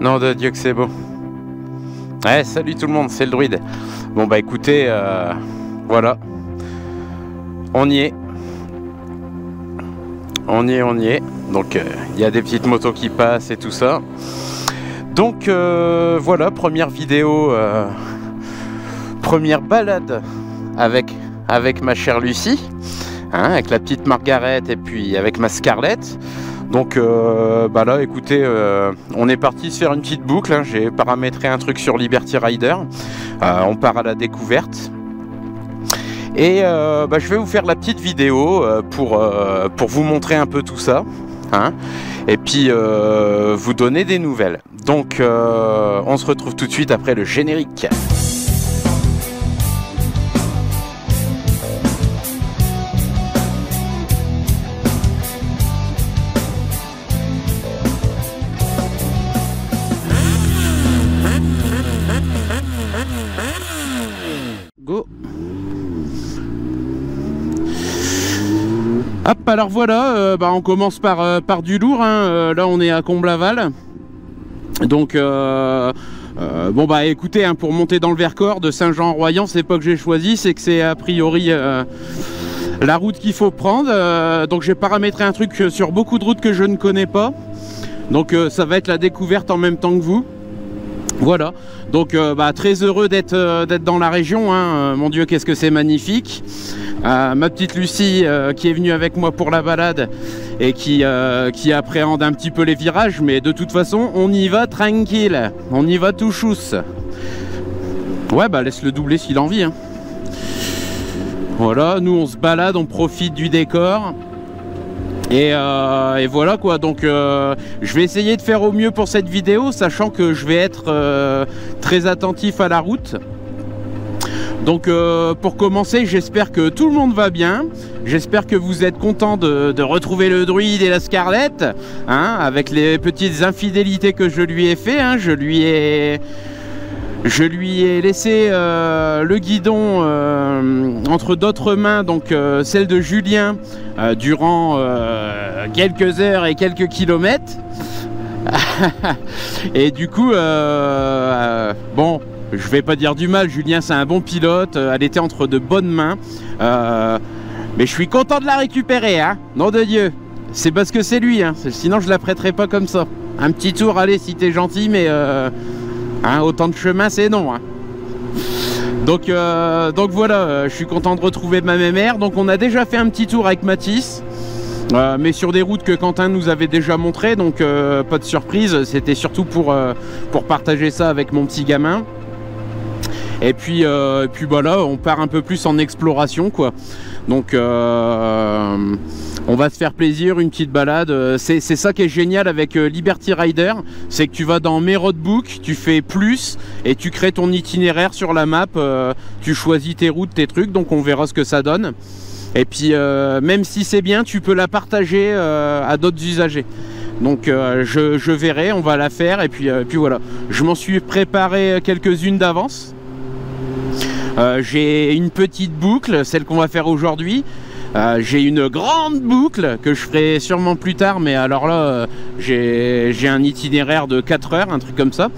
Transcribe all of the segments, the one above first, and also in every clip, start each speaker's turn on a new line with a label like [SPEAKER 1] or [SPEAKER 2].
[SPEAKER 1] Nom de Dieu que c'est beau. Ouais, salut tout le monde, c'est le druide. Bon bah écoutez, voilà. On y est. On y est. Donc il y a des petites motos qui passent et tout ça. Donc voilà, première vidéo, première balade avec ma chère Lucie, hein, avec la petite Margaret et puis avec ma Scarlett. Donc bah là écoutez, on est parti se faire une petite boucle, hein. J'ai paramétré un truc sur Liberty Rider, on part à la découverte. Et bah, je vais vous faire la petite vidéo pour vous montrer un peu tout ça, hein, et puis vous donner des nouvelles. Donc on se retrouve tout de suite après le générique. Go. Hop, alors voilà, bah on commence par du lourd, hein. Là on est à Comblaval. Donc bon bah écoutez, hein, pour monter dans le Vercors de Saint-Jean-en-Royans, c'est pas que j'ai choisi, c'est que c'est a priori la route qu'il faut prendre. Donc j'ai paramétré un truc sur beaucoup de routes que je ne connais pas. Donc ça va être la découverte en même temps que vous. Voilà, donc bah, très heureux d'être dans la région, hein. Mon Dieu, qu'est-ce que c'est magnifique. Ma petite Lucie qui est venue avec moi pour la balade et qui appréhende un petit peu les virages, mais de toute façon on y va tranquille, on y va tout chousse. Ouais bah laisse le doubler s'il a envie, hein. Voilà, nous on se balade, on profite du décor. Et voilà quoi, donc je vais essayer de faire au mieux pour cette vidéo, sachant que je vais être très attentif à la route. Donc pour commencer, j'espère que tout le monde va bien. J'espère que vous êtes contents de retrouver le druide et la Scarlett, hein, avec les petites infidélités que je lui ai fait, hein. Je lui ai laissé le guidon entre d'autres mains, donc celle de Julien, durant quelques heures et quelques kilomètres. Et du coup, bon, je vais pas dire du mal, Julien c'est un bon pilote, elle était entre de bonnes mains. Mais je suis content de la récupérer, hein, nom de Dieu. C'est parce que c'est lui, hein, sinon je la prêterai pas comme ça. Un petit tour, allez, si t'es gentil, mais... hein, autant de chemin c'est non, hein. Donc voilà, je suis content de retrouver ma mémère. Donc on a déjà fait un petit tour avec Mathis, mais sur des routes que Quentin nous avait déjà montré, donc pas de surprise, c'était surtout pour partager ça avec mon petit gamin. Et puis voilà, on part un peu plus en exploration quoi. Donc on va se faire plaisir, une petite balade. C'est ça qui est génial avec Liberty Rider, c'est que tu vas dans mes roadbooks, tu fais plus et tu crées ton itinéraire sur la map, tu choisis tes routes, tes trucs, donc on verra ce que ça donne. Et puis même si c'est bien, tu peux la partager à d'autres usagers. Donc je verrai, on va la faire et puis voilà. Je m'en suis préparé quelques-unes d'avance. J'ai une petite boucle, celle qu'on va faire aujourd'hui. J'ai une grande boucle que je ferai sûrement plus tard, mais alors là j'ai un itinéraire de 4 heures, un truc comme ça.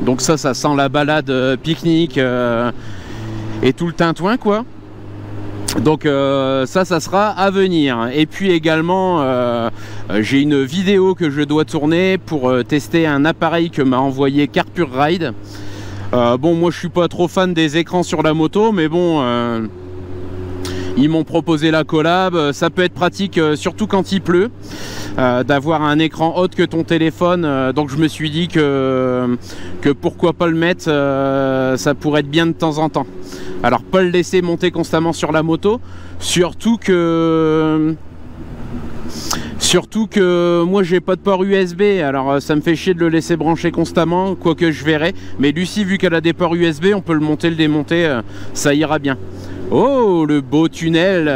[SPEAKER 1] Donc ça sent la balade pique-nique et tout le tintouin quoi. Donc ça sera à venir. Et puis également j'ai une vidéo que je dois tourner pour tester un appareil que m'a envoyé Carpure Ride. Bon, moi je suis pas trop fan des écrans sur la moto, mais bon, ils m'ont proposé la collab. Ça peut être pratique, surtout quand il pleut, d'avoir un écran autre que ton téléphone. Donc je me suis dit que pourquoi pas le mettre, ça pourrait être bien de temps en temps. Alors pas le laisser monter constamment sur la moto, surtout que moi j'ai pas de port USB, alors ça me fait chier de le laisser brancher constamment, quoique je verrai. Mais Lucie, vu qu'elle a des ports USB, on peut le monter, le démonter, ça ira bien. Oh, le beau tunnel.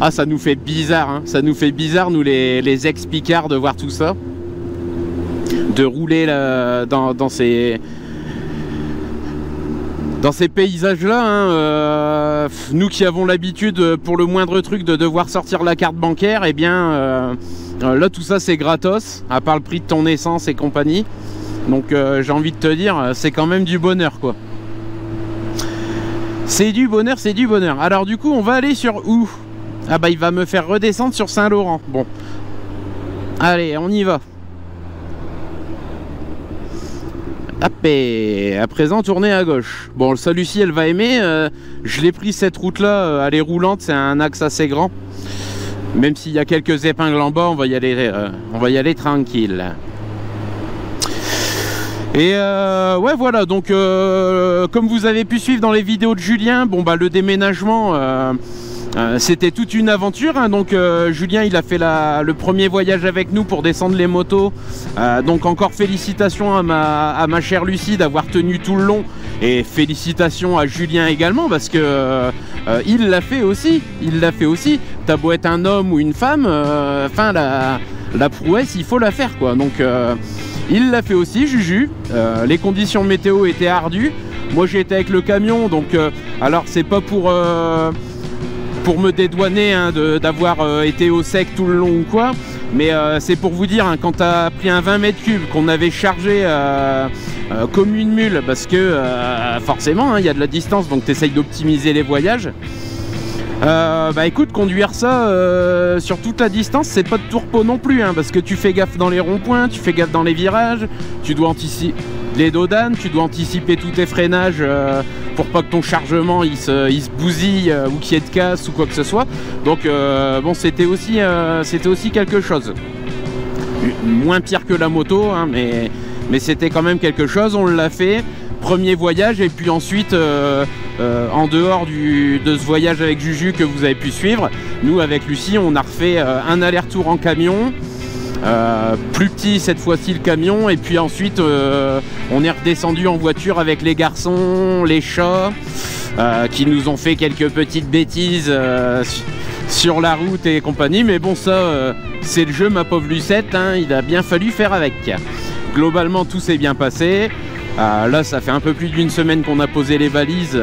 [SPEAKER 1] Ah, ça nous fait bizarre, hein. Ça nous fait bizarre, nous les ex-picards, de voir tout ça. De rouler là, dans ces paysages-là, hein, nous qui avons l'habitude, pour le moindre truc, de devoir sortir la carte bancaire, eh bien, Là tout ça c'est gratos, à part le prix de ton essence et compagnie. Donc j'ai envie de te dire, c'est quand même du bonheur quoi. C'est du bonheur, c'est du bonheur. Alors du coup on va aller sur où? Ah bah il va me faire redescendre sur Saint-Laurent. Bon. Allez, on y va. Hop, et à présent tourner à gauche. Bon, celui-ci elle va aimer. Je l'ai pris cette route là, elle est roulante, c'est un axe assez grand. Même s'il y a quelques épingles en bas, on va y aller tranquille. Et ouais voilà, donc comme vous avez pu suivre dans les vidéos de Julien, bon bah le déménagement c'était toute une aventure hein. Donc Julien il a fait le premier voyage avec nous pour descendre les motos, donc encore félicitations à ma chère Lucie d'avoir tenu tout le long, et félicitations à Julien également parce que il l'a fait aussi, t'as beau être un homme ou une femme, enfin la prouesse il faut la faire quoi, donc il l'a fait aussi Juju. Les conditions météo étaient ardues, moi j'ai été avec le camion, donc alors c'est pas pour me dédouaner hein, d'avoir été au sec tout le long ou quoi, mais c'est pour vous dire hein, quand tu as pris un 20 mètres cubes qu'on avait chargé comme une mule, parce que forcément il y a de la distance, donc tu essayes d'optimiser les voyages. Bah écoute, conduire ça sur toute la distance, c'est pas de tout repos non plus hein, parce que tu fais gaffe dans les ronds-points, tu fais gaffe dans les virages, tu dois anticiper les dodanes, tu dois anticiper tous tes freinages pour pas que ton chargement il se bousille ou qu'il y ait de casse ou quoi que ce soit. Donc bon, c'était aussi quelque chose. Moins pire que la moto hein, mais c'était quand même quelque chose. On l'a fait, premier voyage, et puis ensuite en dehors de ce voyage avec Juju que vous avez pu suivre, nous avec Lucie on a refait un aller-retour en camion, plus petit cette fois-ci le camion, et puis ensuite on est redescendu en voiture avec les garçons, les chats qui nous ont fait quelques petites bêtises sur la route et compagnie, mais bon ça c'est le jeu ma pauvre Lucette hein, il a bien fallu faire avec. Globalement tout s'est bien passé. Là ça fait un peu plus d'une semaine qu'on a posé les valises,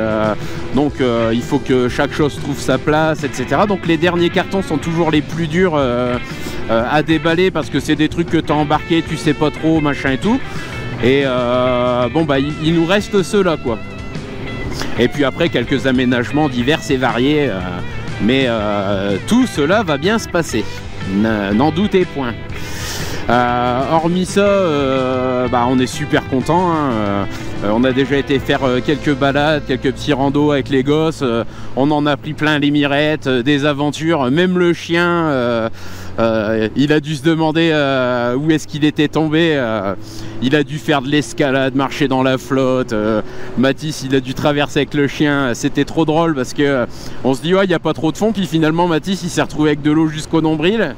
[SPEAKER 1] donc il faut que chaque chose trouve sa place, etc. Donc les derniers cartons sont toujours les plus durs à déballer parce que c'est des trucs que tu as embarqués, tu sais pas trop, machin et tout. Et bon bah il nous reste ceux-là quoi. Et puis après quelques aménagements divers et variés, mais tout cela va bien se passer, n'en doutez point. Hormis ça, bah, on est super content hein. On a déjà été faire quelques balades, quelques petits randos avec les gosses, on en a pris plein les mirettes, des aventures, même le chien il a dû se demander où est-ce qu'il était tombé, il a dû faire de l'escalade, marcher dans la flotte, Mathis il a dû traverser avec le chien, c'était trop drôle parce que on se dit ouais il n'y a pas trop de fond, puis finalement Mathis il s'est retrouvé avec de l'eau jusqu'au nombril.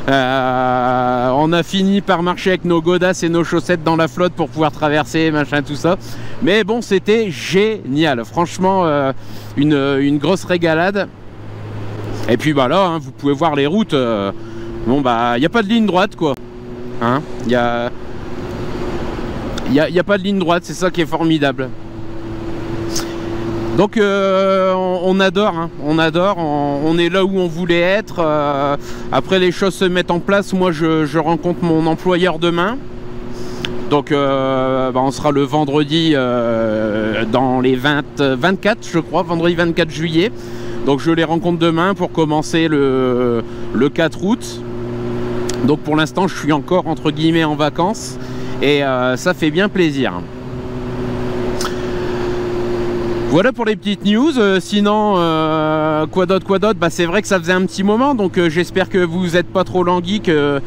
[SPEAKER 1] On a fini par marcher avec nos godasses et nos chaussettes dans la flotte pour pouvoir traverser, machin, tout ça. Mais bon, c'était génial. Franchement, une grosse régalade. Et puis bah là, hein, vous pouvez voir les routes. Bon bah, il n'y a pas de ligne droite, quoi. Hein, il y a pas de ligne droite, c'est ça qui est formidable. Donc on adore, hein, on est là où on voulait être. Après les choses se mettent en place, moi je rencontre mon employeur demain. Donc bah, on sera le vendredi dans les 24 je crois, vendredi 24 juillet. Donc je les rencontre demain pour commencer le 4 août. Donc pour l'instant je suis encore entre guillemets en vacances et ça fait bien plaisir. Voilà pour les petites news. Sinon quoi d'autre, bah, c'est vrai que ça faisait un petit moment, donc j'espère que vous n'êtes pas trop languis, que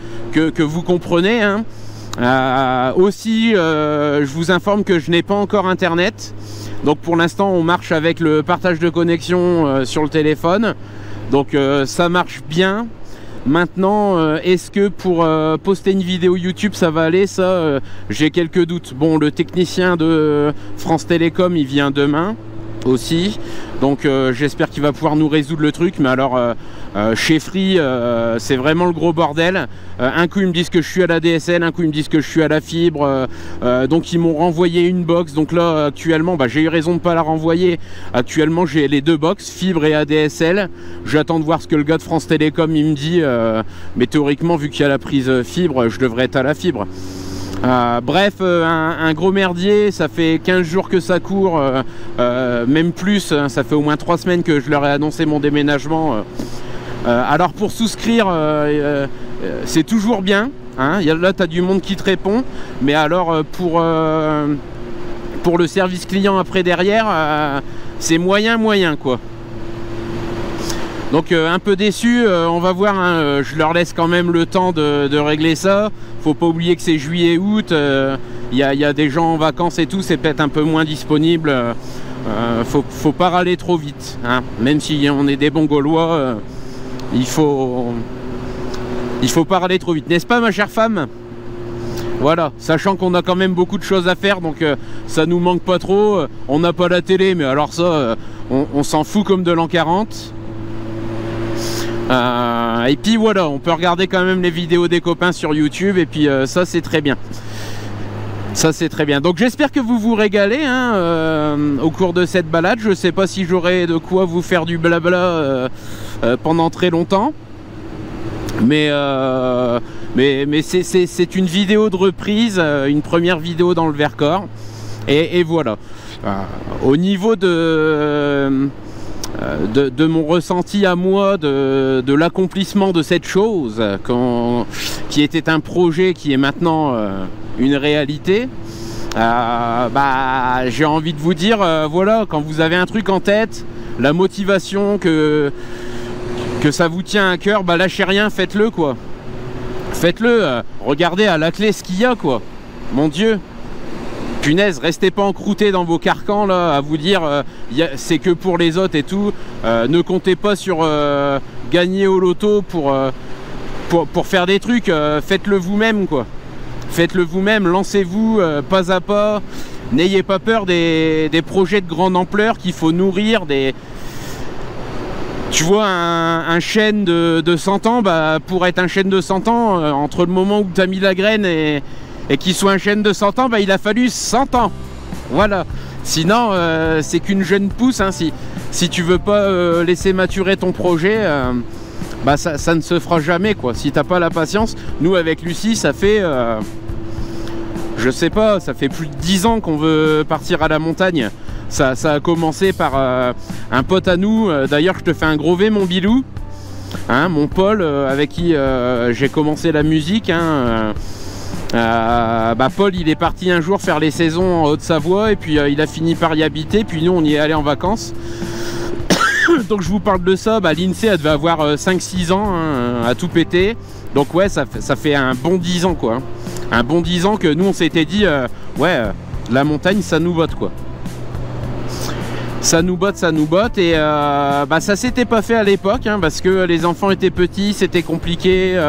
[SPEAKER 1] vous comprenez hein. Aussi je vous informe que je n'ai pas encore internet, donc pour l'instant on marche avec le partage de connexion sur le téléphone, donc ça marche bien. Maintenant est-ce que pour poster une vidéo YouTube ça va aller, ça j'ai quelques doutes. Bon, le technicien de France Télécom il vient demain, aussi. Donc j'espère qu'il va pouvoir nous résoudre le truc. Mais alors chez Free c'est vraiment le gros bordel. Un coup ils me disent que je suis à la DSL, un coup ils me disent que je suis à la fibre. Donc ils m'ont renvoyé une box. Donc là actuellement j'ai eu raison de ne pas la renvoyer. Actuellement j'ai les deux box, fibre et ADSL. J'attends de voir ce que le gars de France Télécom il me dit. Mais théoriquement vu qu'il y a la prise fibre, je devrais être à la fibre. Bref, un gros merdier, ça fait 15 jours que ça court, même plus, hein, ça fait au moins 3 semaines que je leur ai annoncé mon déménagement. Alors pour souscrire, c'est toujours bien, hein, là tu as du monde qui te répond, mais alors pour le service client après derrière, c'est moyen quoi. Donc un peu déçu, on va voir, hein, je leur laisse quand même le temps de régler ça. Faut pas oublier que c'est juillet-août, y a des gens en vacances et tout, c'est peut-être un peu moins disponible. Faut pas râler trop vite, hein. Même si on est des bons Gaulois, il faut pas râler trop vite, n'est-ce pas ma chère femme? Voilà, sachant qu'on a quand même beaucoup de choses à faire, donc ça nous manque pas trop. On n'a pas la télé, mais alors ça, on s'en fout comme de l'an 40. Et puis voilà, on peut regarder quand même les vidéos des copains sur YouTube, et puis ça c'est très bien. Ça c'est très bien. Donc j'espère que vous vous régalez, hein, au cours de cette balade. Je sais pas si j'aurai de quoi vous faire du blabla pendant très longtemps. Mais c'est une vidéo de reprise, une première vidéo dans le Vercors. Et voilà. Au niveau de mon ressenti à moi de l'accomplissement de cette chose qui était un projet qui est maintenant une réalité, j'ai envie de vous dire, voilà, quand vous avez un truc en tête, la motivation que ça vous tient à cœur, lâchez rien, faites-le quoi. Faites-le, regardez à la clé ce qu'il y a quoi. Mon Dieu, punaise, restez pas encroutés dans vos carcans là, à vous dire c'est que pour les autres et tout. Ne comptez pas sur gagner au loto pour faire des trucs. Faites-le vous-même quoi. Faites-le vous-même, lancez-vous pas à pas. N'ayez pas peur des projets de grande ampleur qu'il faut nourrir. Tu vois, un chêne de 100 ans, pour être un chêne de 100 ans, entre le moment où tu as mis la graine et qu'il soit un chêne de 100 ans, il a fallu 100 ans. Voilà. Sinon, c'est qu'une jeune pousse, hein. Si tu veux pas laisser maturer ton projet, ça ne se fera jamais, quoi. Si t'as pas la patience. Nous, avec Lucie, ça fait... je sais pas, ça fait plus de 10 ans qu'on veut partir à la montagne. Ça a commencé par un pote à nous. D'ailleurs, je te fais un gros V, mon Bilou. Hein, mon Paul, avec qui j'ai commencé la musique, hein. Paul il est parti un jour faire les saisons en Haute-Savoie et puis il a fini par y habiter, puis nous on y est allé en vacances. Donc je vous parle de ça, l'INSEE elle devait avoir 5-6 ans, hein, à tout péter. Donc ouais, ça fait un bon 10 ans quoi. Un bon 10 ans que nous on s'était dit la montagne ça nous botte quoi. Ça nous botte et ça s'était pas fait à l'époque, hein, parce que les enfants étaient petits, c'était compliqué,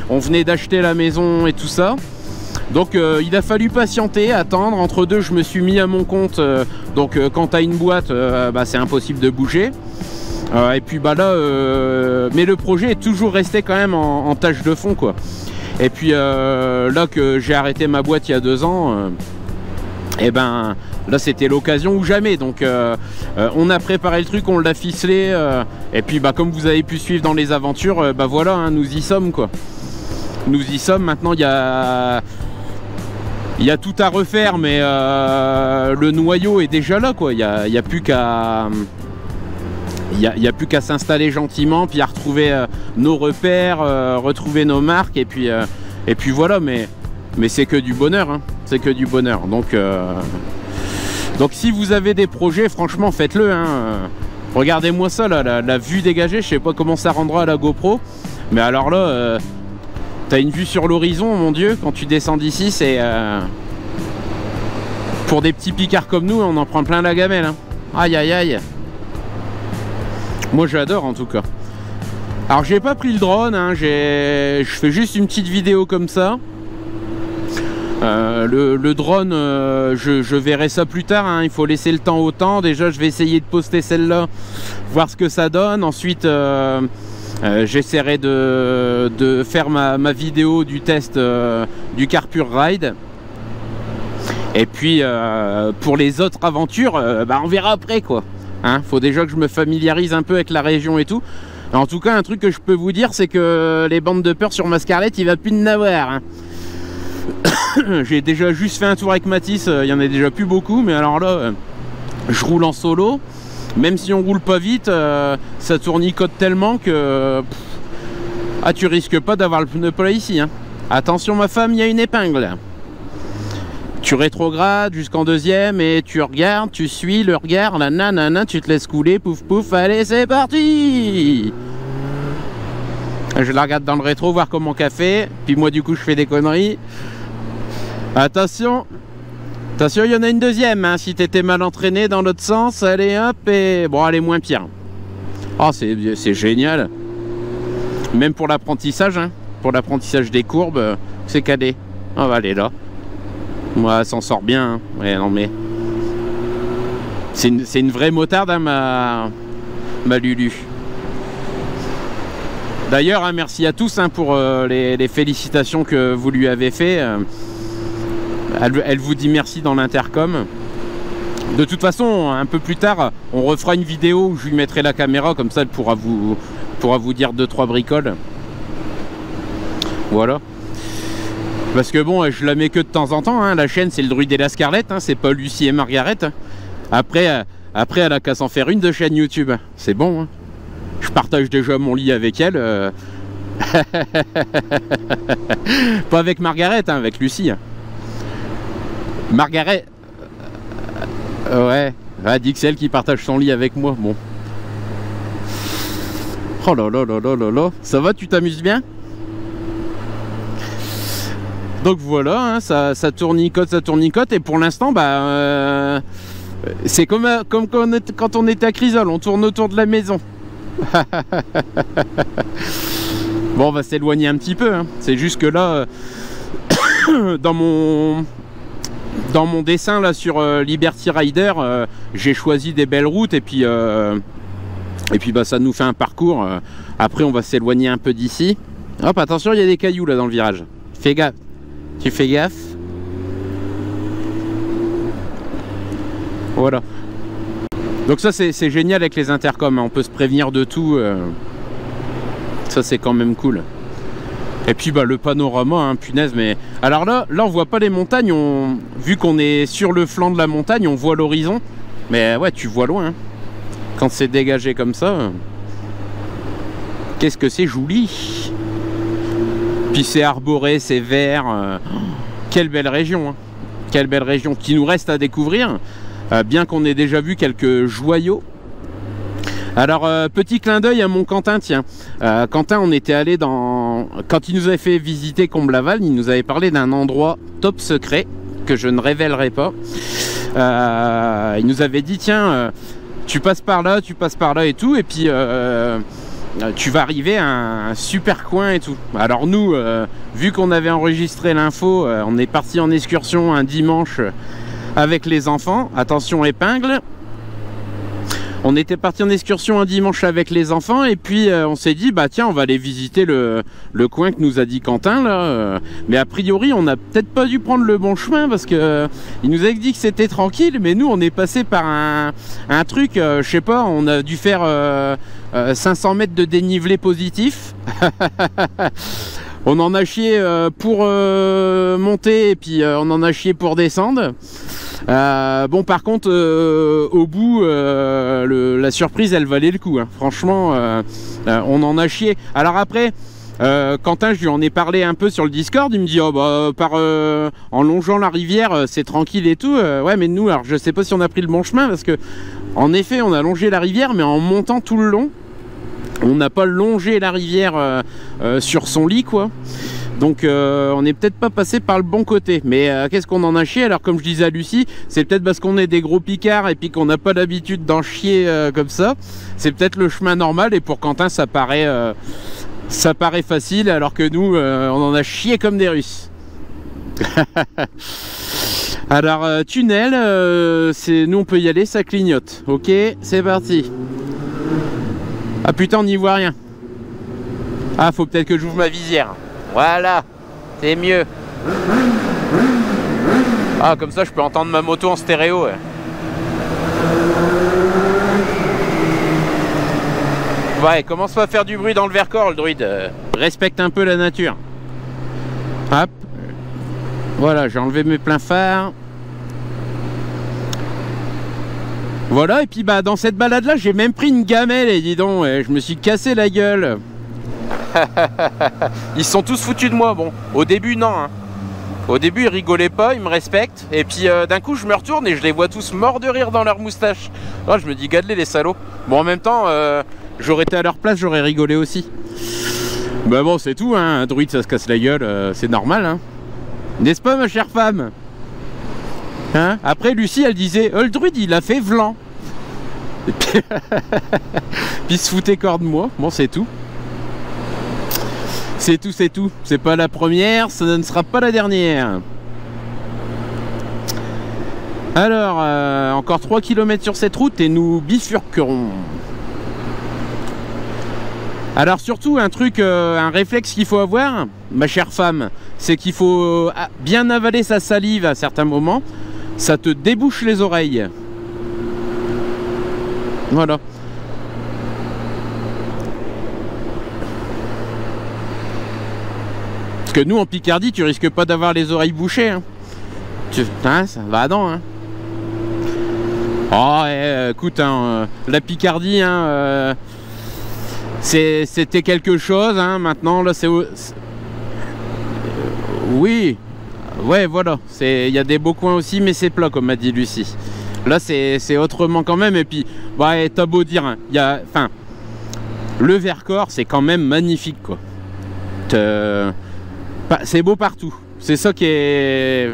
[SPEAKER 1] on venait d'acheter la maison et tout ça. Donc il a fallu patienter, attendre. Entre deux, je me suis mis à mon compte. Donc quand tu as une boîte, c'est impossible de bouger. Et puis là, mais le projet est toujours resté quand même en tâche de fond, quoi. Et puis là que j'ai arrêté ma boîte il y a 2 ans, là c'était l'occasion ou jamais. Donc on a préparé le truc, on l'a ficelé. Et puis comme vous avez pu suivre dans les aventures, voilà, hein, nous y sommes quoi. Nous y sommes. Maintenant il y a tout à refaire, mais le noyau est déjà là quoi. Il y a plus qu'à plus qu'à s'installer gentiment, puis à retrouver nos repères, retrouver nos marques, et puis voilà. Mais c'est que du bonheur, hein. C'est que du bonheur. Donc si vous avez des projets, franchement faites-le, hein. Regardez-moi ça là, la vue dégagée. Je sais pas comment ça rendra à la GoPro, mais alors là t'as une vue sur l'horizon, mon Dieu. Quand tu descends d'ici, c'est pour des petits picards comme nous, on en prend plein la gamelle, hein. Aïe aïe aïe. Moi j'adore en tout cas. Alors j'ai pas pris le drone, hein, je fais juste une petite vidéo comme ça. Le drone, je verrai ça plus tard, hein. Il faut laisser le temps au temps. Déjà, je vais essayer de poster celle-là, voir ce que ça donne. Ensuite, j'essaierai de faire ma vidéo du test du Carpure Ride. Et puis, pour les autres aventures, bah, on verra après, quoi. Hein, faut déjà que je me familiarise un peu avec la région et tout. En tout cas, un truc que je peux vous dire, c'est que les bandes de peur sur ma Scarlett, il va plus en avoir, hein. J'ai déjà juste fait un tour avec Mathis, il y en a déjà plus beaucoup, mais alors là, je roule en solo, même si on roule pas vite, ça tournicote tellement que ah, tu risques pas d'avoir le pneu plat ici, hein. Attention ma femme, il y a une épingle. Tu rétrogrades jusqu'en deuxième et tu regardes, tu suis le regard, la nanana, tu te laisses couler, pouf pouf, allez c'est parti. Je la regarde dans le rétro, voir comment qu'elle fait, puis moi du coup je fais des conneries. Attention, attention, il y en a une deuxième, hein. Si t'étais mal entraîné dans l'autre sens, allez hop, et bon, elle est moins pire. Oh, c'est génial. Même pour l'apprentissage, hein. Pour l'apprentissage des courbes, c'est cadet. On va aller là. Moi, elle s'en sort bien, hein. Ouais, non mais... C'est une vraie motarde, hein, ma Lulu. D'ailleurs, hein, merci à tous, hein, pour les félicitations que vous lui avez fait. Elle vous dit merci dans l'intercom. De toute façon, un peu plus tard, on refera une vidéo où je lui mettrai la caméra, comme ça elle pourra vous dire 2-3 bricoles. Voilà. Parce que bon, je la mets que de temps en temps, hein. La chaîne c'est le Druide et la Scarlett, hein. C'est pas Lucie et Margaret. Après elle a qu'à s'en faire une de chaîne YouTube. C'est bon, hein. Je partage déjà mon lit avec elle. Pas avec Margaret, hein, avec Lucie. Margaret, ouais, elle dit que c'est elle qui partage son lit avec moi. Bon. Oh là là là là là là. Ça va, tu t'amuses bien? Donc voilà, hein, ça tournicote, et pour l'instant, bah, c'est comme quand on était à Crisol, on tourne autour de la maison. Bon, on va s'éloigner un petit peu, hein. C'est juste que là, dans mon dessin là sur Liberty Rider, j'ai choisi des belles routes et puis bah, ça nous fait un parcours. Après, on va s'éloigner un peu d'ici. Hop, attention, il y a des cailloux là dans le virage. Fais gaffe. Tu fais gaffe. Voilà. Donc ça c'est génial avec les intercoms, hein. On peut se prévenir de tout. Ça c'est quand même cool. Et puis bah le panorama, hein, punaise, mais... Alors là on voit pas les montagnes, vu qu'on est sur le flanc de la montagne, on voit l'horizon. Mais ouais, tu vois loin, hein. Quand c'est dégagé comme ça, qu'est-ce que c'est joli. Puis c'est arboré, c'est vert. Quelle belle région, hein. Quelle belle région qui nous reste à découvrir, bien qu'on ait déjà vu quelques joyaux. Alors, petit clin d'œil à mon Quentin, tiens. Quentin, on était allé quand il nous avait fait visiter Comblaval, il nous avait parlé d'un endroit top secret, que je ne révélerai pas. Il nous avait dit, tiens, tu passes par là et tout, et puis tu vas arriver à un super coin et tout. Alors nous, vu qu'on avait enregistré l'info, on est parti en excursion un dimanche avec les enfants. Attention épingle. On était parti en excursion un dimanche avec les enfants et puis on s'est dit bah tiens, on va aller visiter le coin que nous a dit Quentin là. Mais a priori on n'a peut-être pas dû prendre le bon chemin parce que il nous a dit que c'était tranquille, mais nous on est passé par un truc, je sais pas, on a dû faire 500 mètres de dénivelé positif. On en a chié pour monter et puis on en a chié pour descendre. Bon, par contre, au bout, la surprise, elle valait le coup, hein. Franchement, on en a chié. Alors après, Quentin, je lui en ai parlé un peu sur le Discord. Il me dit, oh, bah, en longeant la rivière, c'est tranquille et tout. Ouais, mais nous, alors je sais pas si on a pris le bon chemin parce que, en effet, on a longé la rivière, mais en montant tout le long, on n'a pas longé la rivière sur son lit, quoi. Donc on n'est peut-être pas passé par le bon côté. Mais qu'est-ce qu'on en a chié? Alors comme je disais à Lucie, c'est peut-être parce qu'on est des gros picards et puis qu'on n'a pas l'habitude d'en chier comme ça. C'est peut-être le chemin normal et pour Quentin ça paraît facile alors que nous on en a chié comme des Russes. Alors, tunnel, nous on peut y aller, ça clignote. Ok, c'est parti. Ah putain, on n'y voit rien. Ah, faut peut-être que j'ouvre ma visière. Voilà, c'est mieux. Ah, comme ça je peux entendre ma moto en stéréo. Ouais. Ouais, commence pas à faire du bruit dans le Vercors, le druide. Respecte un peu la nature. Hop. Voilà, j'ai enlevé mes pleins phares. Voilà, et puis bah dans cette balade là, j'ai même pris une gamelle et dis donc, je me suis cassé la gueule. Ils sont tous foutus de moi. Bon, au début non. Hein. Au début ils rigolaient pas, ils me respectent. Et puis d'un coup je me retourne et je les vois tous morts de rire dans leur moustache. Oh, je me dis gadez les salauds. Bon, en même temps, j'aurais été à leur place, j'aurais rigolé aussi. Bah bon, c'est tout, hein. Un druide ça se casse la gueule, c'est normal, hein. N'est-ce pas ma chère femme? Hein? Après Lucie elle disait le druide il a fait vlan. Et puis, puis il se foutait corps de moi. Bon, c'est tout. C'est tout, c'est tout. C'est pas la première, ça ne sera pas la dernière. Alors, encore 3 km sur cette route et nous bifurquerons. Alors surtout un truc, un réflexe qu'il faut avoir, ma chère femme, c'est qu'il faut bien avaler sa salive à certains moments. Ça te débouche les oreilles. Voilà. Parce que nous en Picardie, tu risques pas d'avoir les oreilles bouchées. Hein. Hein, ça va non. Hein. Oh, écoute, hein, la Picardie, hein, c'était quelque chose. Hein, maintenant, là, c'est oui. Ouais, voilà. Il y a des beaux coins aussi, mais c'est plat, comme m'a dit Lucie. Là, c'est autrement quand même. Et puis, bah, t'as beau dire, hein, enfin, le Vercors, c'est quand même magnifique, quoi. C'est beau partout. C'est ça qui est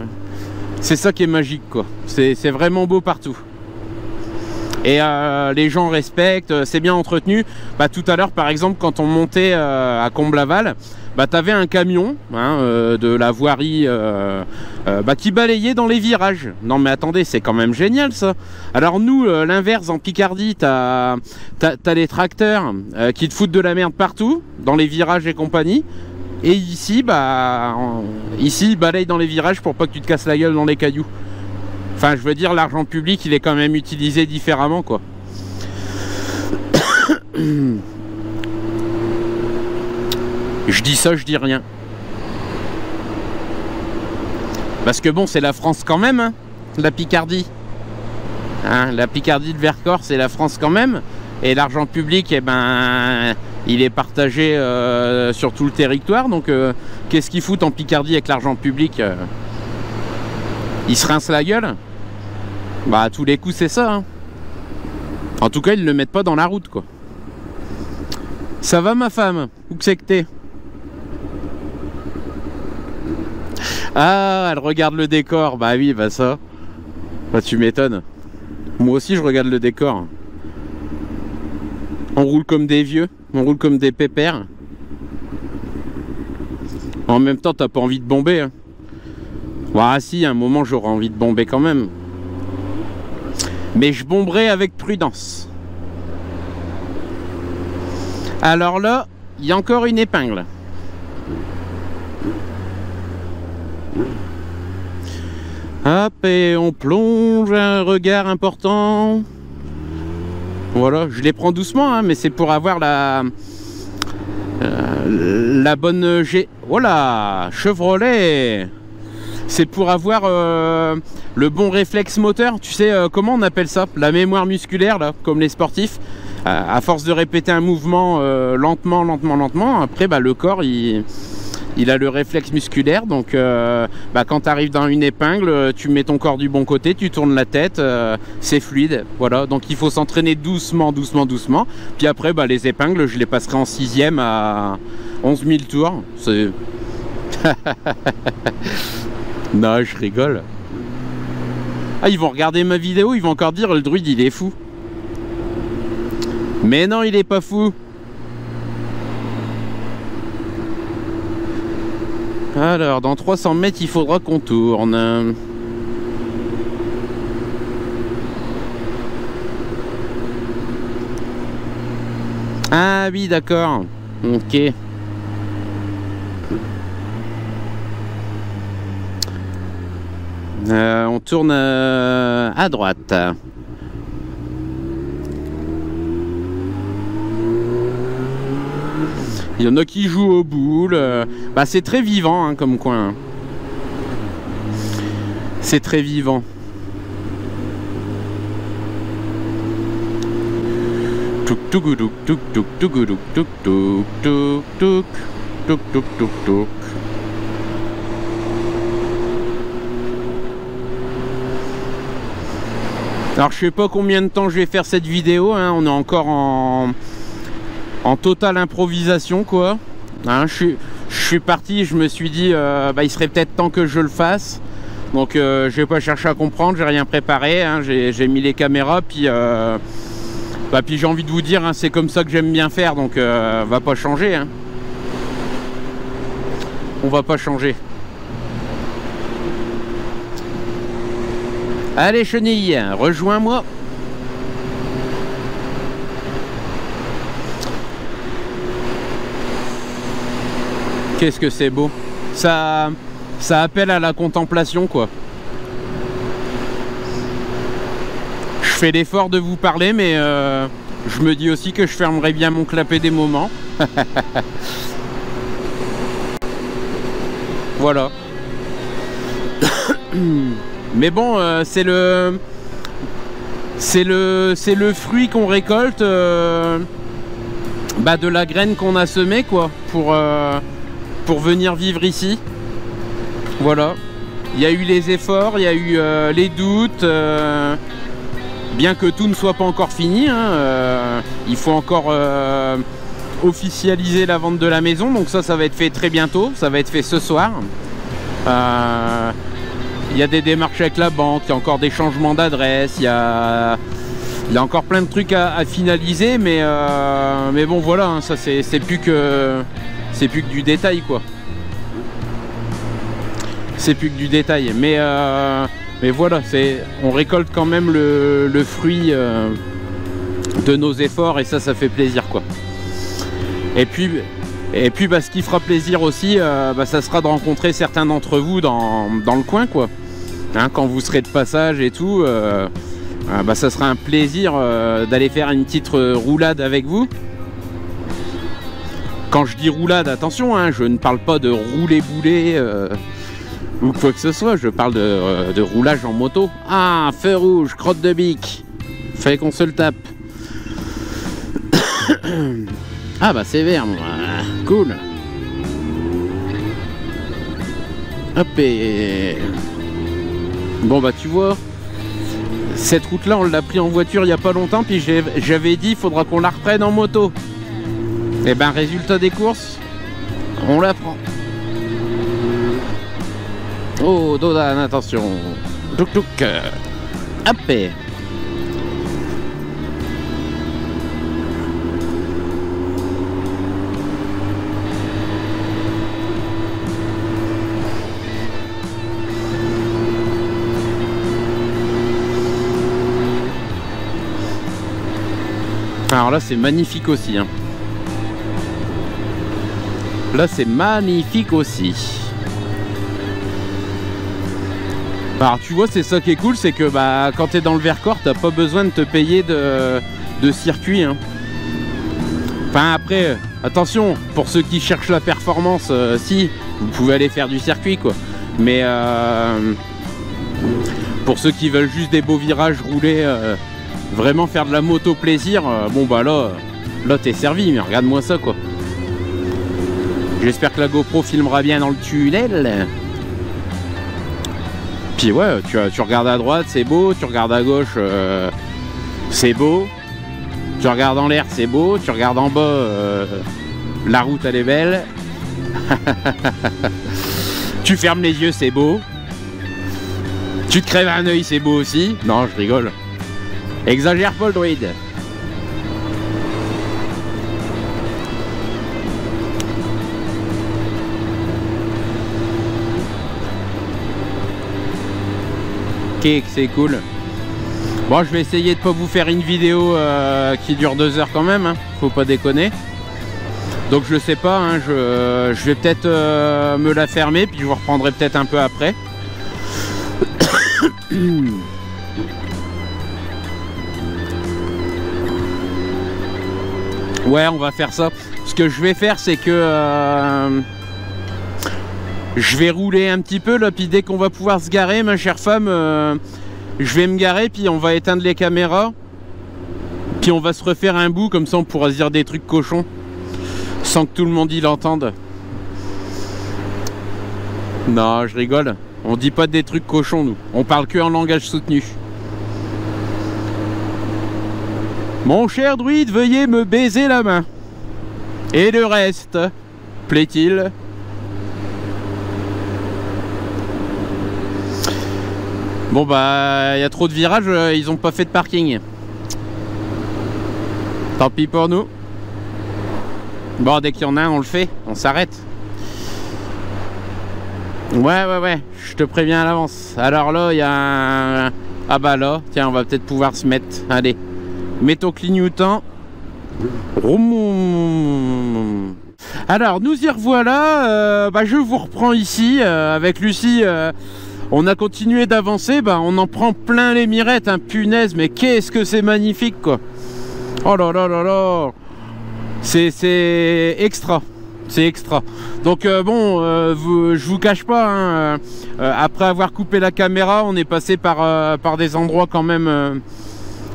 [SPEAKER 1] magique, quoi. C'est vraiment beau partout. Et les gens respectent, c'est bien entretenu. Bah, tout à l'heure, par exemple, quand on montait à Comblaval, bah, t'avais un camion hein, de la voirie bah, qui balayait dans les virages. Non mais attendez, c'est quand même génial ça. Alors nous, l'inverse, en Picardie, t'as les tracteurs qui te foutent de la merde partout, dans les virages et compagnie. Et ici, bah, ici, ils balayent dans les virages pour pas que tu te casses la gueule dans les cailloux. Enfin, je veux dire, l'argent public, il est quand même utilisé différemment, quoi. Je dis ça, je dis rien. Parce que bon, c'est la France quand même, hein, la Picardie. Hein, la Picardie de Vercors, c'est la France quand même. Et l'argent public, eh ben, il est partagé sur tout le territoire. Donc, qu'est-ce qu'ils foutent en Picardie avec l'argent public ils se rincent la gueule? Bah, à tous les coups, c'est ça. Hein. En tout cas, ils ne le mettent pas dans la route, quoi. Ça va, ma femme? Où que c'est que t'es? Ah, elle regarde le décor. Bah oui, bah ça. Bah, tu m'étonnes. Moi aussi, je regarde le décor. On roule comme des vieux. On roule comme des pépères. En même temps, t'as pas envie de bomber. Hein. Ah si, à un moment, j'aurai envie de bomber quand même. Mais je bomberai avec prudence. Alors là, il y a encore une épingle. Hop, et on plonge un regard important. Voilà, je les prends doucement, hein, mais c'est pour avoir la bonne... Voilà, Chevrolet. C'est pour avoir le bon réflexe moteur. Tu sais, comment on appelle ça? La mémoire musculaire, là, comme les sportifs. À force de répéter un mouvement lentement, après, bah, le corps, il a le réflexe musculaire. Donc, bah, quand tu arrives dans une épingle, tu mets ton corps du bon côté, tu tournes la tête, c'est fluide. Voilà, donc il faut s'entraîner doucement. Puis après, bah, les épingles, je les passerai en 6e à 11 000 tours. C'est... Non, je rigole. Ah, ils vont regarder ma vidéo, ils vont encore dire le druide il est fou. Mais non, il est pas fou. Alors, dans 300 mètres, il faudra qu'on tourne. Ah oui, d'accord. Ok. On tourne à droite. Il y en a qui jouent au boule. Bah, c'est très vivant hein, comme coin. C'est très vivant. Tuk tuk tuk tuk tuk tuk tuk tuk tuk tuk tuk tuk tuk tuk tuk. Alors je sais pas combien de temps je vais faire cette vidéo, hein. On est encore en totale improvisation quoi. Hein, je suis parti, je me suis dit bah, il serait peut-être temps que je le fasse. Donc je vais pas chercher à comprendre, j'ai rien préparé, hein. J'ai mis les caméras puis bah, puis j'ai envie de vous dire, hein, c'est comme ça que j'aime bien faire, donc va pas changer. Hein. On va pas changer. Allez Chenille, rejoins-moi. Qu'est-ce que c'est beau. Ça appelle à la contemplation quoi. Je fais l'effort de vous parler mais je me dis aussi que je fermerai bien mon clapet des moments. Voilà. Mais bon, c'est le fruit qu'on récolte bah, de la graine qu'on a semée quoi, pour venir vivre ici. Voilà. Il y a eu les efforts, il y a eu les doutes, bien que tout ne soit pas encore fini. Hein, il faut encore officialiser la vente de la maison, donc ça va être fait très bientôt, ça va être fait ce soir. Il y a des démarches avec la banque, il y a encore des changements d'adresse, il y a encore plein de trucs à finaliser, mais bon voilà, hein, ça c'est plus que du détail quoi. C'est plus que du détail, mais voilà, on récolte quand même le fruit de nos efforts et ça fait plaisir quoi. Et puis bah, ce qui fera plaisir aussi, bah, ça sera de rencontrer certains d'entre vous dans le coin quoi. Hein, quand vous serez de passage et tout, bah, ça sera un plaisir d'aller faire une petite roulade avec vous. Quand je dis roulade, attention, hein, je ne parle pas de rouler-bouler ou quoi que ce soit, je parle de roulage en moto. Ah, feu rouge, crotte de bique, fallait qu'on se le tape. Ah bah c'est vert, moi. Cool. Hop et... Bon bah tu vois, cette route là on l'a pris en voiture il n'y a pas longtemps, puis j'avais dit il faudra qu'on la reprenne en moto. Et ben résultat des courses, on la prend. Oh Dodan, attention. Touk touk. Hop et... Alors là c'est magnifique aussi hein. Là c'est magnifique aussi. Alors tu vois c'est ça qui est cool, c'est que bah, quand tu es dans le Vercors t'as pas besoin de te payer de circuit hein. Enfin après attention, pour ceux qui cherchent la performance, si vous pouvez aller faire du circuit quoi. Mais pour ceux qui veulent juste des beaux virages roulés, vraiment faire de la moto plaisir, bon bah là t'es servi, mais regarde-moi ça quoi. J'espère que la GoPro filmera bien dans le tunnel. Puis ouais, tu regardes à droite, c'est beau, tu regardes à gauche, c'est beau, tu regardes en l'air, c'est beau, tu regardes en bas, la route elle est belle. Tu fermes les yeux, c'est beau. Tu te crèves un œil, c'est beau aussi. Non, je rigole. Exagère pas le druide. Ok, c'est cool. Bon, je vais essayer de pas vous faire une vidéo qui dure 2 heures quand même, hein. Faut pas déconner. Donc je sais pas, hein, je vais peut-être me la fermer, puis je vous reprendrai peut-être un peu après. Ouais, on va faire ça. Ce que je vais faire, c'est que je vais rouler un petit peu là, puis dès qu'on va pouvoir se garer, ma chère femme, je vais me garer, puis on va éteindre les caméras, puis on va se refaire un bout, comme ça on pourra se dire des trucs cochons, sans que tout le monde y l'entende. Non, je rigole. On dit pas des trucs cochons, nous. On parle que en langage soutenu. Mon cher druide, veuillez me baiser la main. Et le reste, plaît-il? Bon bah, il y a trop de virages, ils ont pas fait de parking. Tant pis pour nous. Bon, dès qu'il y en a un, on le fait, on s'arrête. Ouais, je te préviens à l'avance. Alors là, il y a un... Ah bah là, tiens, on va peut-être pouvoir se mettre. Allez, mets ton clignotant. Alors, nous y revoilà. Je vous reprends ici avec Lucie. On a continué d'avancer. On en prend plein les mirettes, hein, punaise, mais qu'est-ce que c'est magnifique, quoi. Oh là là là là. C'est extra. C'est extra. Donc je vous cache pas, hein, après avoir coupé la caméra, on est passé par des endroits quand même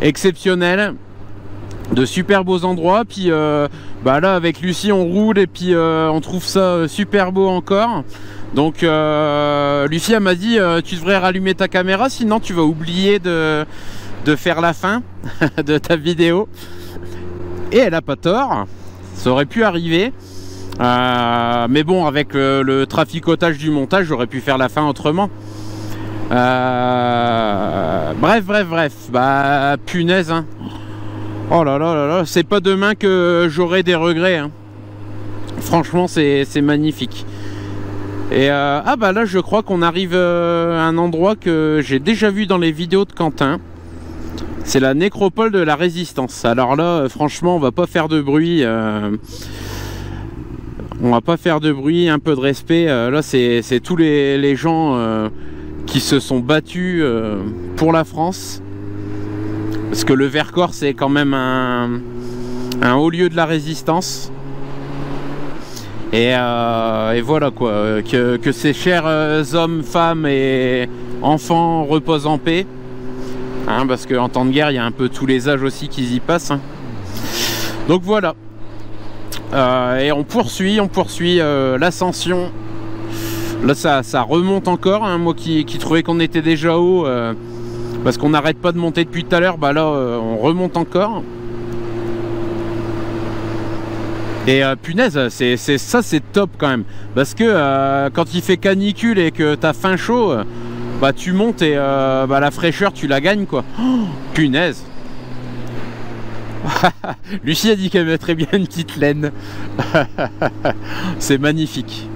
[SPEAKER 1] exceptionnels, de super beaux endroits. Puis là avec Lucie on roule et puis on trouve ça super beau encore. Donc Lucie elle m'a dit tu devrais rallumer ta caméra, sinon tu vas oublier de faire la fin de ta vidéo. Et elle a pas tort, ça aurait pu arriver. Mais bon, avec le traficotage du montage, j'aurais pu faire la fin autrement. Bref. Punaise, hein. Oh là là là là, c'est pas demain que j'aurai des regrets, hein. Franchement, c'est magnifique. Et là, je crois qu'on arrive à un endroit que j'ai déjà vu dans les vidéos de Quentin. C'est la nécropole de la Résistance. Alors là, franchement, on va pas faire de bruit. On va pas faire de bruit, un peu de respect. Là, c'est tous les gens qui se sont battus pour la France. Parce que le Vercors, c'est quand même un haut lieu de la résistance. Et voilà quoi. Que ces chers hommes, femmes et enfants reposent en paix. Hein, parce qu'en temps de guerre, il y a un peu tous les âges aussi qui y passent. Hein. Donc voilà. Et on poursuit l'ascension. Là ça remonte encore, hein. Moi qui trouvais qu'on était déjà haut parce qu'on n'arrête pas de monter depuis tout à l'heure, là on remonte encore. Et punaise, c'est top quand même. Parce que quand il fait canicule et que t'as faim chaud, tu montes et la fraîcheur tu la gagnes, quoi. Oh, punaise. Lucie a dit qu'elle mettrait bien une petite laine. C'est magnifique.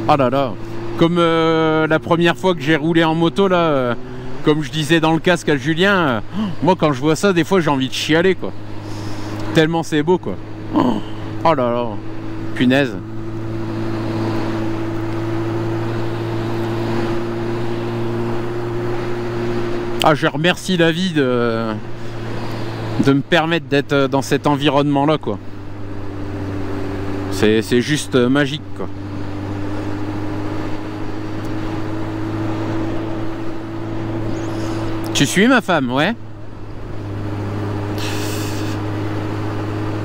[SPEAKER 1] Oh là là. Comme la première fois que j'ai roulé en moto là, comme je disais dans le casque à Julien, moi quand je vois ça, des fois j'ai envie de chialer, quoi. Tellement c'est beau, quoi. Oh là là. Punaise. Ah, je remercie la vie de me permettre d'être dans cet environnement là, quoi. C'est juste magique, quoi. Tu suis ma femme, ouais.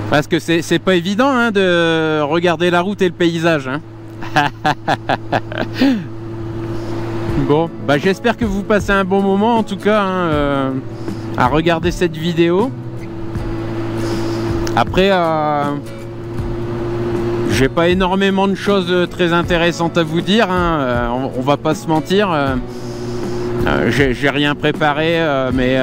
[SPEAKER 1] Parce que c'est pas évident, hein, de regarder la route et le paysage, hein. Bon, j'espère que vous passez un bon moment en tout cas, hein, à regarder cette vidéo. Après, j'ai pas énormément de choses très intéressantes à vous dire, hein, on va pas se mentir. J'ai rien préparé, mais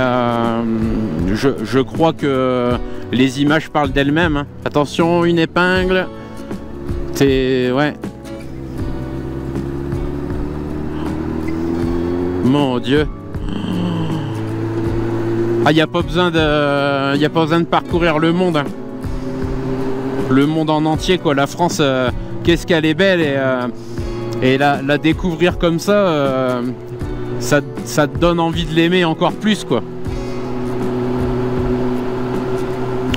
[SPEAKER 1] je crois que les images parlent d'elles-mêmes, hein. Attention, une épingle. Ouais. Mon Dieu. Ah, il n'y a pas besoin de parcourir le monde, hein. Le monde en entier, quoi. La France, qu'est-ce qu'elle est belle, et la découvrir comme ça, ça te donne envie de l'aimer encore plus, quoi.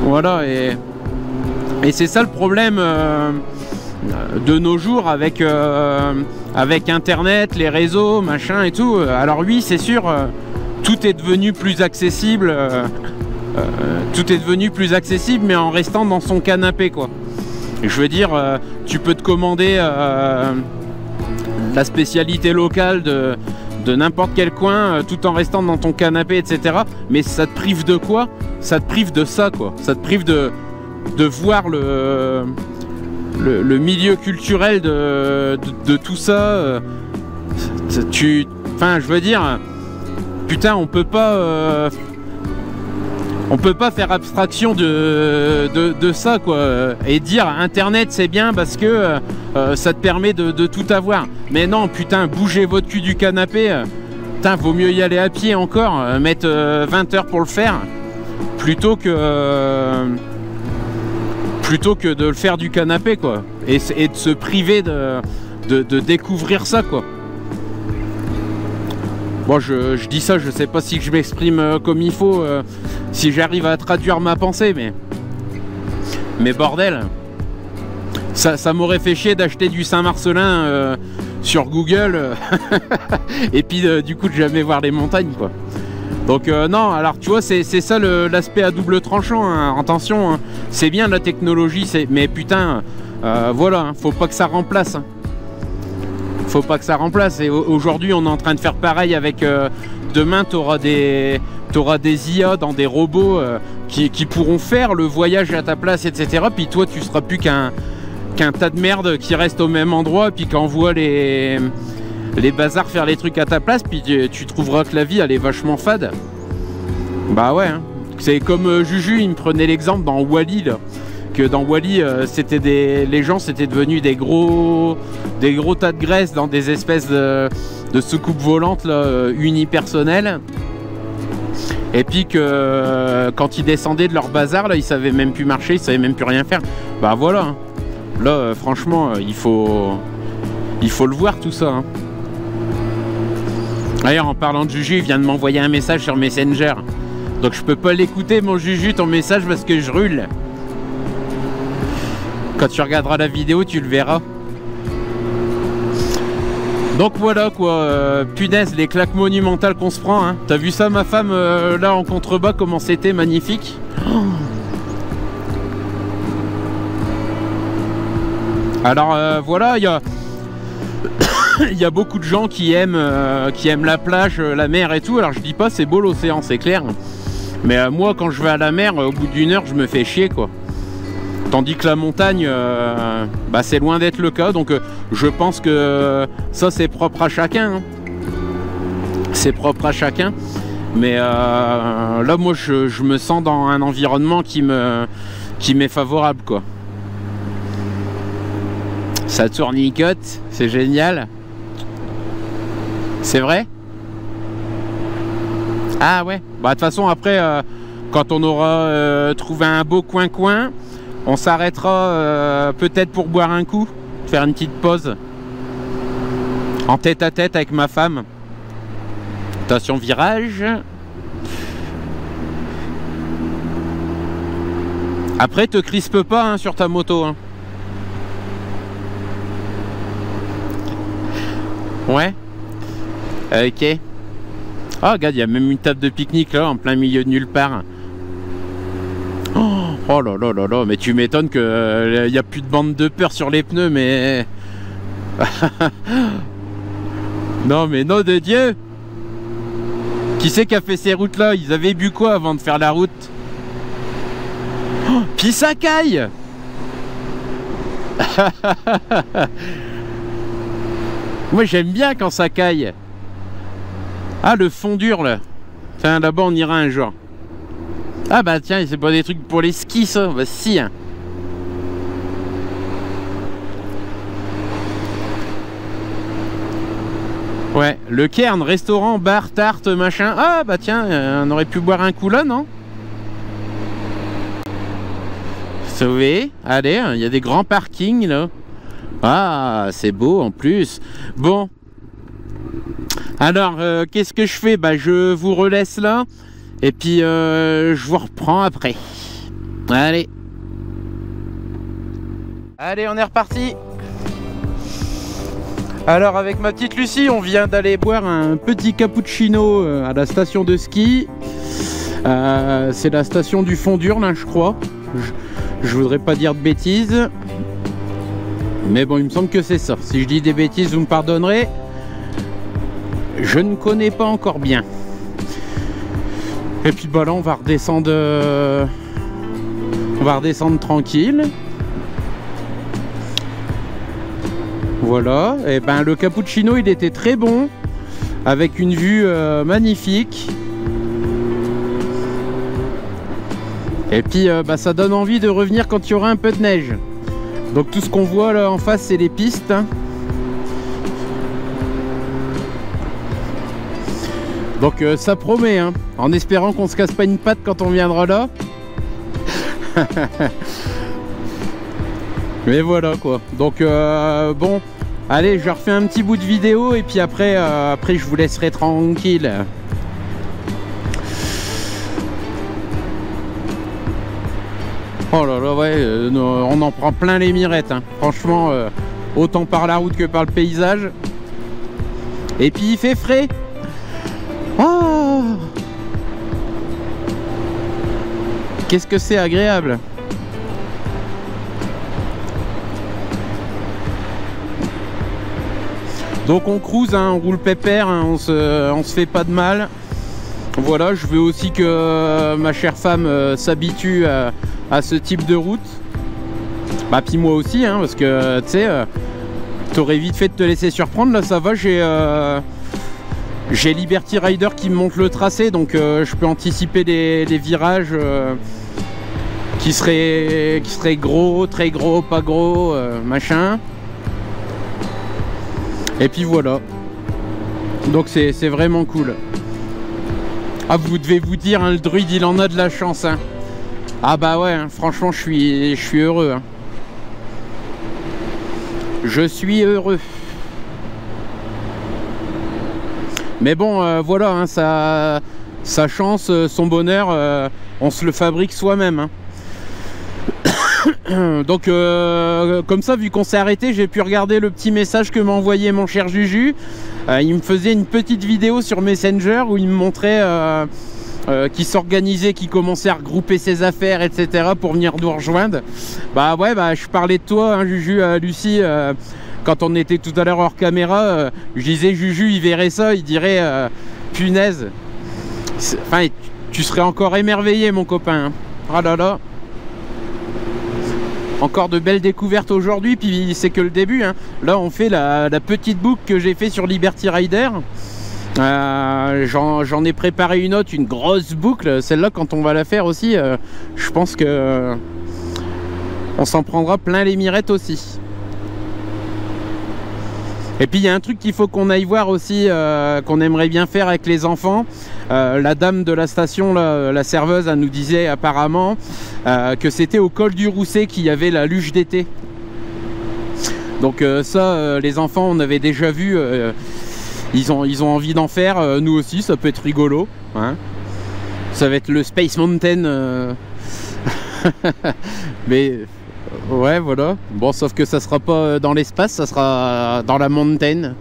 [SPEAKER 1] Voilà, et c'est ça le problème de nos jours avec Internet, les réseaux, machin et tout. Alors oui, c'est sûr, tout est devenu plus accessible. Tout est devenu plus accessible, mais en restant dans son canapé, quoi. Et je veux dire, tu peux te commander la spécialité locale de n'importe quel coin, tout en restant dans ton canapé, etc. Mais ça te prive de quoi? Ça te prive de ça, quoi. Ça te prive de voir le milieu culturel de tout ça. Enfin, je veux dire, putain, on peut pas faire abstraction de ça, quoi, et dire Internet c'est bien parce que ça te permet de tout avoir. Mais non, putain, bougez votre cul du canapé. Putain, vaut mieux y aller à pied encore, mettre 20 heures pour le faire, plutôt que de le faire du canapé, quoi, et de se priver de découvrir ça, quoi. Bon, je dis ça, je sais pas si je m'exprime comme il faut, si j'arrive à traduire ma pensée, mais bordel, ça m'aurait fait chier d'acheter du Saint-Marcelin sur Google et puis du coup de jamais voir les montagnes, quoi. Donc non, alors tu vois, c'est ça l'aspect à double tranchant, hein. Attention, hein. C'est bien la technologie, mais putain, voilà, hein, faut pas que ça remplace, hein. Faut pas que ça remplace. Et aujourd'hui on est en train de faire pareil avec demain t'auras des IA dans des robots qui pourront faire le voyage à ta place, etc. Puis toi tu seras plus qu'un tas de merde qui reste au même endroit, puis qui envoie les bazars faire les trucs à ta place, puis tu trouveras que la vie elle est vachement fade. Bah ouais, hein. C'est comme Juju, il me prenait l'exemple dans Wall-E, là, que dans Wall-E, les gens c'était devenu des gros tas de graisse dans des espèces de soucoupes volantes là, unipersonnelles, et puis que quand ils descendaient de leur bazar là, ils savaient même plus marcher, ils savaient même plus rien faire. Bah voilà, hein. Là franchement il faut le voir tout ça, hein. D'ailleurs, en parlant de Juju, il vient de m'envoyer un message sur Messenger, donc je peux pas l'écouter, mon Juju, ton message, parce que je rûle. Quand tu regarderas la vidéo, tu le verras. Donc voilà, quoi, punaise, les claques monumentales qu'on se prend, hein. T'as vu ça, ma femme, là en contrebas, comment c'était magnifique. Alors voilà, il y a beaucoup de gens qui aiment la plage, la mer et tout. Alors je dis pas c'est beau l'océan, c'est clair, mais moi quand je vais à la mer, au bout d'une heure je me fais chier, quoi. Tandis que la montagne, bah, c'est loin d'être le cas. Donc je pense que ça c'est propre à chacun, hein. C'est propre à chacun. Mais là moi je me sens dans un environnement qui m'est favorable, quoi. Ça tournicote, c'est génial. C'est vrai? Ah ouais. Bah de toute façon après, quand on aura trouvé un beau coin, on s'arrêtera peut-être pour boire un coup, faire une petite pause en tête à tête avec ma femme. Attention, virage. Après te crispe pas, hein, sur ta moto, hein. Ouais. Ok. Oh regarde, il y a même une table de pique-nique là, en plein milieu de nulle part. Oh là là là là, mais tu m'étonnes que y a plus de bande de peur sur les pneus, mais... Non mais nom de Dieu. Qui c'est qui a fait ces routes là? Ils avaient bu quoi avant de faire la route? Oh, puis ça caille. Moi j'aime bien quand ça caille. Ah, le fond dur là. Tiens, là-bas on ira un jour. Ah bah tiens, c'est pas des trucs pour les skis, ça? Bah si, hein. Ouais, le Cairn, restaurant, bar, tarte, machin. Ah bah tiens, on aurait pu boire un coup là, non? Sauvé. Allez, il y a des grands parkings là. Ah, c'est beau en plus. Bon. Alors, qu'est-ce que je fais? Bah, je vous relaisse là. Et puis, je vous reprends après. Allez. Allez, on est reparti. Alors, avec ma petite Lucie, on vient d'aller boire un petit cappuccino à la station de ski. C'est la station du Fond-Durne, hein, je crois. Je voudrais pas dire de bêtises. Mais bon, il me semble que c'est ça. Si je dis des bêtises, vous me pardonnerez. Je ne connais pas encore bien. Et puis bah là, on va redescendre tranquille. Voilà. Et ben le cappuccino, il était très bon, avec une vue magnifique. Et puis bah, ça donne envie de revenir quand il y aura un peu de neige. Donc tout ce qu'on voit là en face, c'est les pistes. Donc ça promet, hein, en espérant qu'on se casse pas une patte quand on viendra là. Mais voilà quoi. Donc bon, allez, je refais un petit bout de vidéo et puis après, après je vous laisserai tranquille. Oh là là, ouais, on en prend plein les mirettes, hein. Franchement, autant par la route que par le paysage. Et puis il fait frais. Oh, qu'est-ce que c'est agréable. Donc on cruise, hein, on roule pépère, hein, on se fait pas de mal. Voilà, je veux aussi que ma chère femme s'habitue à ce type de route. Bah puis moi aussi, hein, parce que tu sais, t'aurais vite fait de te laisser surprendre. Là ça va, j'ai Liberty Rider qui me montre le tracé, donc je peux anticiper les virages qui seraient gros, très gros, pas gros, machin. Et puis voilà. Donc c'est vraiment cool. Ah, vous devez vous dire, hein, le druide il en a de la chance, hein. Ah bah ouais, hein, franchement je suis heureux, hein. Je suis heureux. Mais bon, voilà, hein, sa chance, son bonheur, on se le fabrique soi-même, hein. Donc comme ça, vu qu'on s'est arrêté, j'ai pu regarder le petit message que m'a envoyé mon cher Juju. Il me faisait une petite vidéo sur Messenger où il me montrait qu'il s'organisait, qu'il commençait à regrouper ses affaires, etc. pour venir nous rejoindre. Bah ouais, bah je parlais de toi, hein, Juju, à Lucie, quand on était tout à l'heure hors caméra. Je disais, Juju, il verrait ça, il dirait punaise. Enfin, tu serais encore émerveillé, mon copain, hein. Ah là là. Encore de belles découvertes aujourd'hui, puis c'est que le début, hein. Là on fait la petite boucle que j'ai fait sur Liberty Rider. J'en ai préparé une autre, une grosse boucle. Celle-là, quand on va la faire aussi, je pense que on s'en prendra plein les mirettes aussi. Et puis il y a un truc qu'il faut qu'on aille voir aussi, qu'on aimerait bien faire avec les enfants. La dame de la station, là, la serveuse, elle nous disait apparemment que c'était au col du Rousset qu'il y avait la luge d'été. Donc ça, les enfants, on avait déjà vu, ils ont envie d'en faire. Nous aussi, ça peut être rigolo, hein. Ça va être le Space Mountain. Mais ouais, voilà. Bon, sauf que ça sera pas dans l'espace, ça sera dans la montagne,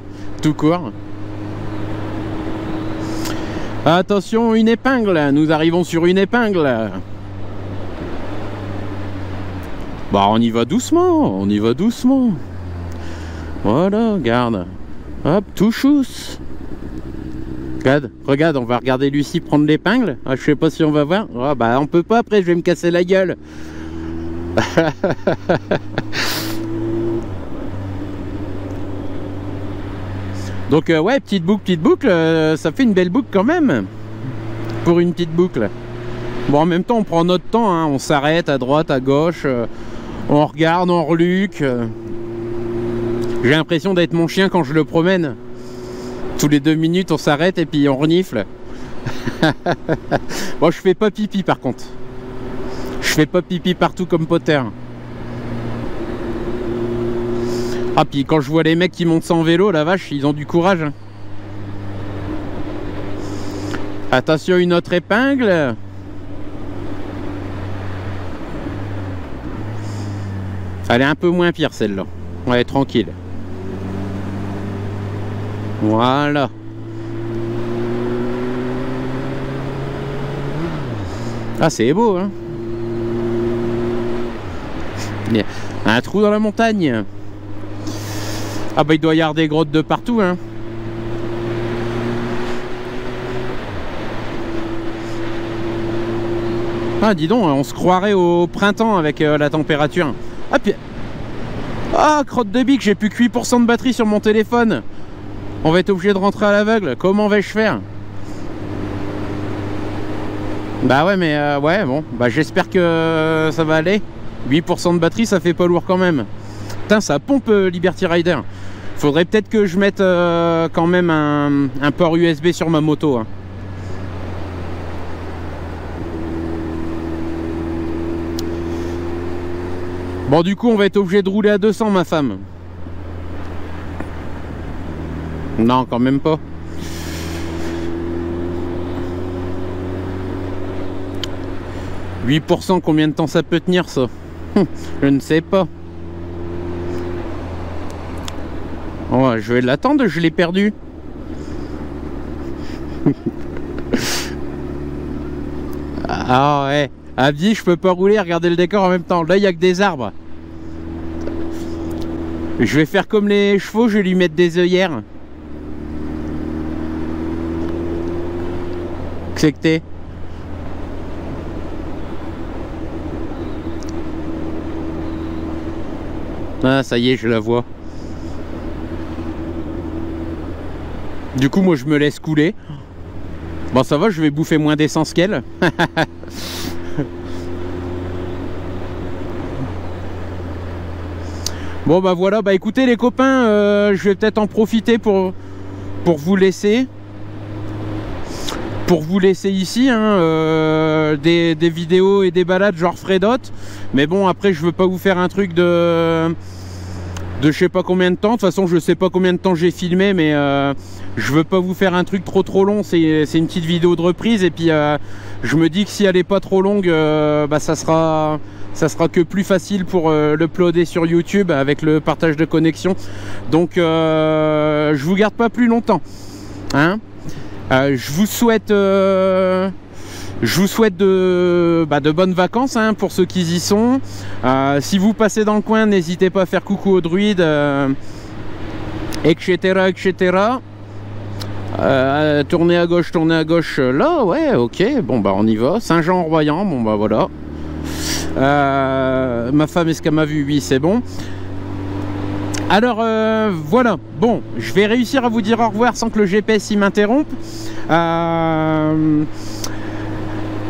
[SPEAKER 1] tout court. Attention, une épingle, nous arrivons sur une épingle. Bah on y va doucement, on y va doucement. Voilà, regarde. Hop, tout chousse. Regarde, regarde, on va regarder Lucie prendre l'épingle. Ah, je sais pas si on va voir. Ah, bah on peut pas, après je vais me casser la gueule. Donc ouais, petite boucle, ça fait une belle boucle quand même. Pour une petite boucle. Bon, en même temps, on prend notre temps, hein. On s'arrête à droite, à gauche, on regarde, on reluque. J'ai l'impression d'être mon chien quand je le promène. Tous les 2 minutes, on s'arrête et puis on renifle. Bon, je fais pas pipi par contre. Je fais pas pipi partout comme Potter. Ah, puis quand je vois les mecs qui montent ça en vélo, la vache, ils ont du courage. Hein. Attention, une autre épingle. Elle est un peu moins pire celle-là. Ouais, tranquille. Voilà. Ah, c'est beau, hein. Il y a un trou dans la montagne. Ah bah il doit y avoir des grottes de partout, hein. Ah, dis donc, on se croirait au printemps avec la température. Ah, puis... Ah, crotte de bique, j'ai plus que 8% de batterie sur mon téléphone. On va être obligé de rentrer à l'aveugle. Comment vais-je faire? Bah ouais, mais ouais, bon, bah j'espère que ça va aller. 8% de batterie, ça fait pas lourd quand même. Putain, ça pompe Liberty Rider. Faudrait peut-être que je mette quand même un port USB sur ma moto. Hein. Bon, du coup, on va être obligé de rouler à 200, ma femme. Non, quand même pas. « 8%, combien de temps ça peut tenir, ça? Je ne sais pas. Oh, je vais l'attendre, je l'ai perdu. Ah ouais. Abdi, je peux pas rouler, regarder le décor en même temps. Là, il n'y a que des arbres. Je vais faire comme les chevaux, je vais lui mettre des œillères. Qu'est-ce que t'es? Ah, ça y est, je la vois. Du coup, moi, je me laisse couler. Bon, ça va, je vais bouffer moins d'essence qu'elle. Bon, bah voilà, bah écoutez les copains, je vais peut-être en profiter pour vous laisser. Pour vous laisser ici, hein, des vidéos et des balades genre Fredot. Mais bon, après, je veux pas vous faire un truc de je sais pas combien de temps. De toute façon, je sais pas combien de temps j'ai filmé, mais je veux pas vous faire un truc trop long. C'est une petite vidéo de reprise. Et puis, je me dis que si elle est pas trop longue, bah, ça sera que plus facile pour l'uploader sur YouTube avec le partage de connexion. Donc, je vous garde pas plus longtemps. Hein. Je vous souhaite de bonnes vacances hein, pour ceux qui y sont. Si vous passez dans le coin, n'hésitez pas à faire coucou aux druides, etc. Tournez à gauche, là, ouais, ok, bon bah on y va. Saint-Jean-en-Royans, bon bah voilà. Ma femme, est-ce qu'elle m'a vu? Oui, c'est bon. Alors voilà, bon, je vais réussir à vous dire au revoir sans que le GPS m'interrompe.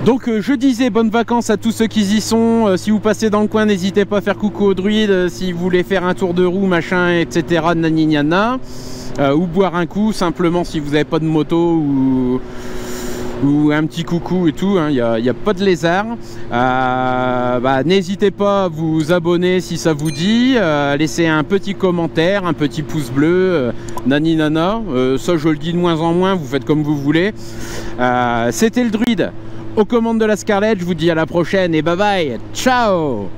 [SPEAKER 1] Donc je disais bonnes vacances à tous ceux qui y sont. Si vous passez dans le coin, n'hésitez pas à faire coucou aux druides. Si vous voulez faire un tour de roue, machin, etc. Nanignana. Ou boire un coup, simplement si vous n'avez pas de moto ou un petit coucou et tout, il n'y a pas de lézard. Bah, n'hésitez pas à vous abonner si ça vous dit, laissez un petit commentaire, un petit pouce bleu, nani nana, ça je le dis de moins en moins, vous faites comme vous voulez. C'était le druide aux commandes de la Scarlett, je vous dis à la prochaine et bye bye, ciao.